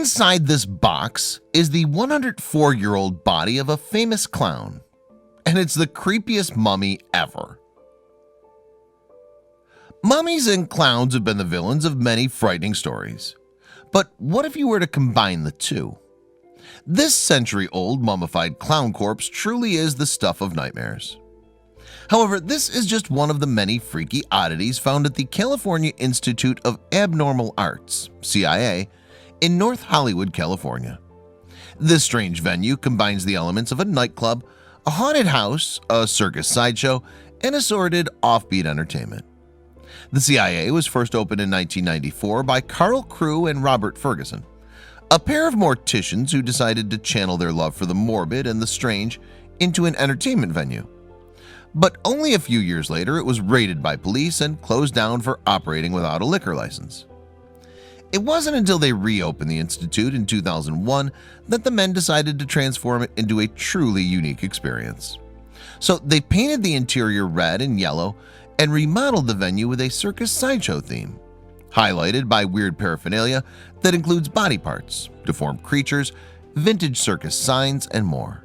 Inside this box is the 104-year-old body of a famous clown, and it's the creepiest mummy ever. Mummies and clowns have been the villains of many frightening stories. But what if you were to combine the two? This century-old mummified clown corpse truly is the stuff of nightmares. However, this is just one of the many freaky oddities found at the California Institute of Abnormal Arts, CIA, in North Hollywood, California. This strange venue combines the elements of a nightclub, a haunted house, a circus sideshow, and assorted offbeat entertainment. The CIA was first opened in 1994 by Carl Crew and Robert Ferguson, a pair of morticians who decided to channel their love for the morbid and the strange into an entertainment venue. But only a few years later, it was raided by police and closed down for operating without a liquor license. It wasn't until they reopened the institute in 2001 that the men decided to transform it into a truly unique experience. So they painted the interior red and yellow and remodeled the venue with a circus sideshow theme, highlighted by weird paraphernalia that includes body parts, deformed creatures, vintage circus signs, and more.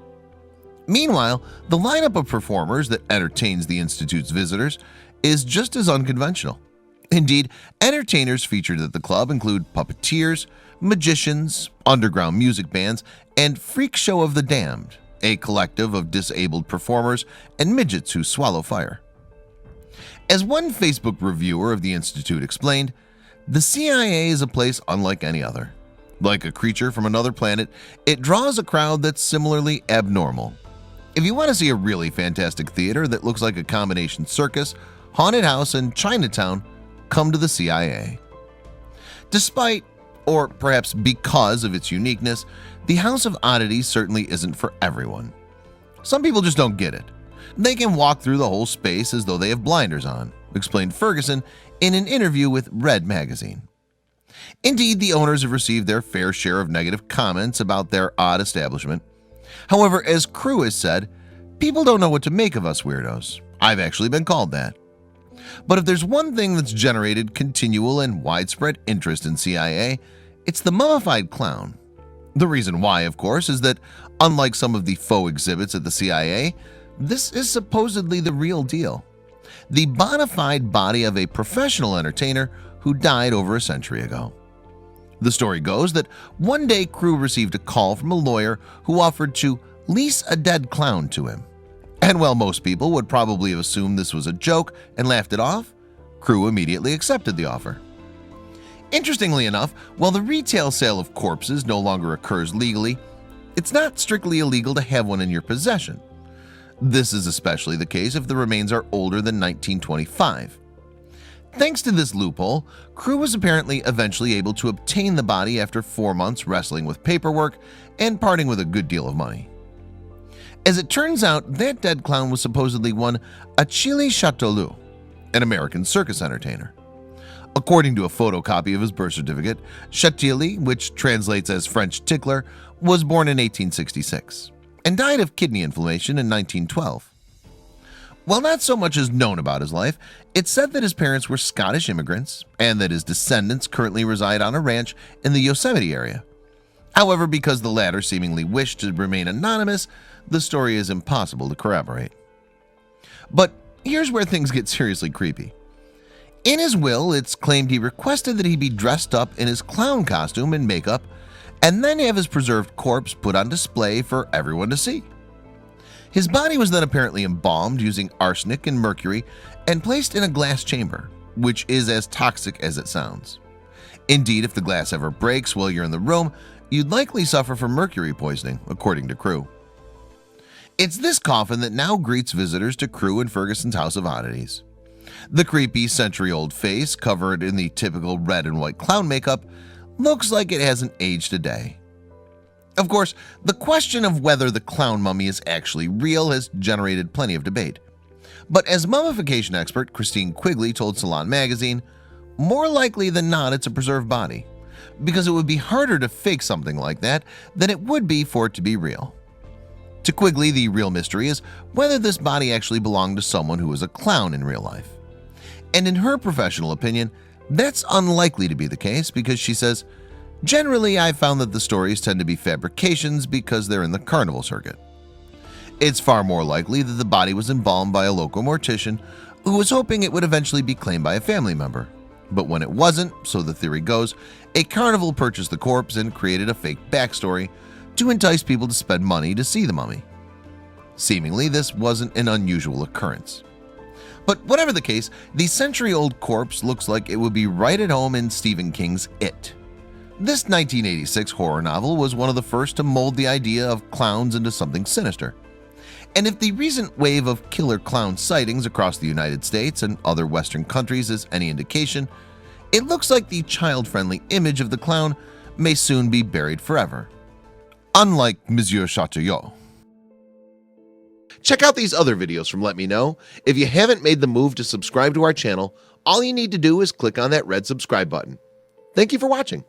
Meanwhile, the lineup of performers that entertains the Institute's visitors is just as unconventional. Indeed, entertainers featured at the club include puppeteers, magicians, underground music bands, and Freak Show of the Damned, a collective of disabled performers and midgets who swallow fire. As one Facebook reviewer of the Institute explained, the CIA is a place unlike any other. Like a creature from another planet, it draws a crowd that's similarly abnormal. If you want to see a really fantastic theater that looks like a combination circus, haunted house, and Chinatown, come to the CIA. Despite, or perhaps because of its uniqueness, the House of Oddities certainly isn't for everyone. Some people just don't get it. They can walk through the whole space as though they have blinders on, explained Ferguson in an interview with Red magazine. Indeed, the owners have received their fair share of negative comments about their odd establishment. However, as Crew has said, people don't know what to make of us weirdos. I've actually been called that. But if there's one thing that's generated continual and widespread interest in CIA, it's the mummified clown. The reason why, of course, is that unlike some of the faux exhibits at the CIA, this is supposedly the real deal. The bona fide body of a professional entertainer who died over a century ago. The story goes that one day Crew received a call from a lawyer who offered to lease a dead clown to him. And while most people would probably have assumed this was a joke and laughed it off, Crew immediately accepted the offer. Interestingly enough, while the retail sale of corpses no longer occurs legally, it's not strictly illegal to have one in your possession. This is especially the case if the remains are older than 1925. Thanks to this loophole, Crew was apparently eventually able to obtain the body after 4 months wrestling with paperwork and parting with a good deal of money. As it turns out, that dead clown was supposedly one Achille Chateauneuf, an American circus entertainer. According to a photocopy of his birth certificate, Chateauneuf, which translates as French tickler, was born in 1866 and died of kidney inflammation in 1912. While not so much is known about his life, it's said that his parents were Scottish immigrants and that his descendants currently reside on a ranch in the Yosemite area. However, because the latter seemingly wished to remain anonymous, the story is impossible to corroborate. But here's where things get seriously creepy. In his will, it's claimed he requested that he be dressed up in his clown costume and makeup and then have his preserved corpse put on display for everyone to see. His body was then apparently embalmed using arsenic and mercury and placed in a glass chamber, which is as toxic as it sounds. Indeed, if the glass ever breaks while you're in the room, you'd likely suffer from mercury poisoning, according to Crew. It's this coffin that now greets visitors to Crew and Ferguson's House of Oddities. The creepy century-old face, covered in the typical red and white clown makeup, looks like it hasn't aged a day. Of course, the question of whether the clown mummy is actually real has generated plenty of debate. But as mummification expert Christine Quigley told Salon magazine, more likely than not it's a preserved body, because it would be harder to fake something like that than it would be for it to be real. To Quigley, the real mystery is whether this body actually belonged to someone who was a clown in real life. And in her professional opinion, that's unlikely to be the case because she says, Generally, I found that the stories tend to be fabrications because they're in the carnival circuit. It's far more likely that the body was embalmed by a local mortician who was hoping it would eventually be claimed by a family member. But when it wasn't, so the theory goes, a carnival purchased the corpse and created a fake backstory to entice people to spend money to see the mummy. Seemingly, this wasn't an unusual occurrence. But whatever the case, the century-old corpse looks like it would be right at home in Stephen King's It. This 1986 horror novel was one of the first to mold the idea of clowns into something sinister. And if the recent wave of killer clown sightings across the United States and other Western countries is any indication, it looks like the child-friendly image of the clown may soon be buried forever. Unlike Monsieur Chateauneuf. Check out these other videos from Let Me Know. If you haven't made the move to subscribe to our channel, all you need to do is click on that red subscribe button. Thank you for watching.